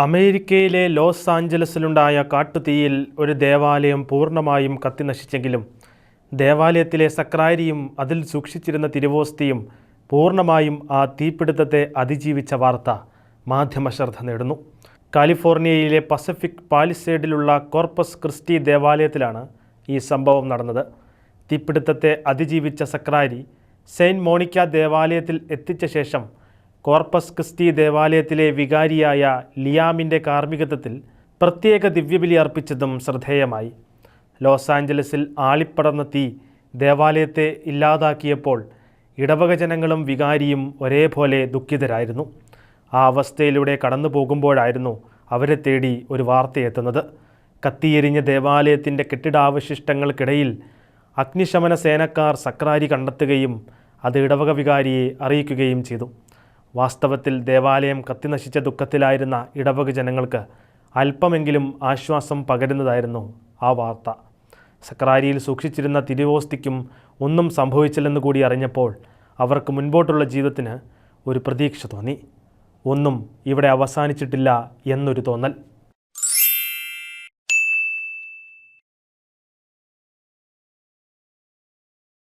അമേരിക്കയിലെ ലോസ് ആഞ്ചലസിലുണ്ടായ കാട്ടുതീയിൽ ഒരു ദേവാലയം പൂർണ്ണമായും കത്തിനശിച്ചെങ്കിലും ദേവാലയത്തിലെ സക്രാരിയും അതിൽ സൂക്ഷിച്ചിരുന്ന തിരുവോസ്തിയും പൂർണ്ണമായും ആ തീപിടുത്തത്തെ അതിജീവിച്ച വാർത്ത മാധ്യമശ്രദ്ധ നേടുന്നു. കാലിഫോർണിയയിലെ പസഫിക് പാലിസേഡിലുള്ള കോർപ്പസ് ക്രിസ്റ്റി ദേവാലയത്തിലാണ് ഈ സംഭവം നടന്നത്. തീപിടുത്തത്തെ അതിജീവിച്ച സക്രാരി സെയിൻറ്റ് മോണിക്ക ദേവാലയത്തിൽ എത്തിച്ച ശേഷം കോർപ്പസ് ക്രിസ്റ്റി ദേവാലയത്തിലെ വികാരിയായ ലിയാമിൻ്റെ കാർമ്മികത്വത്തിൽ പ്രത്യേക ദിവ്യബലി അർപ്പിച്ചതും ശ്രദ്ധേയമായി. ലോസ് ആഞ്ചലസിൽ ആളിപ്പടർന്ന തീ ദേവാലയത്തെ ഇല്ലാതാക്കിയപ്പോൾ ഇടവക ജനങ്ങളും വികാരിയും ഒരേപോലെ ദുഃഖിതരായിരുന്നു. ആ അവസ്ഥയിലൂടെ കടന്നു പോകുമ്പോഴായിരുന്നു അവരെ തേടി ഒരു വാർത്തയെത്തുന്നത്. കത്തിയെരിഞ്ഞ ദേവാലയത്തിൻ്റെ കെട്ടിടാവശിഷ്ടങ്ങൾക്കിടയിൽ അഗ്നിശമന സേനക്കാർ സക്രാരി കണ്ടെത്തുകയും അത് ഇടവക വികാരിയെ അറിയിക്കുകയും ചെയ്തു. വാസ്തവത്തിൽ ദേവാലയം കത്തിനശിച്ച ദുഃഖത്തിലായിരുന്ന ഇടവക ജനങ്ങൾക്ക് അല്പമെങ്കിലും ആശ്വാസം പകരുന്നതായിരുന്നു ആ വാർത്ത. സക്രാരിയിൽ സൂക്ഷിച്ചിരുന്ന തിരുവോസ്തിക്കും ഒന്നും സംഭവിച്ചില്ലെന്ന് കൂടി അറിഞ്ഞപ്പോൾ അവർക്ക് മുൻപോട്ടുള്ള ജീവിതത്തിന് ഒരു പ്രതീക്ഷ തോന്നി. ഒന്നും ഇവിടെ അവസാനിച്ചിട്ടില്ല എന്നൊരു തോന്നൽ.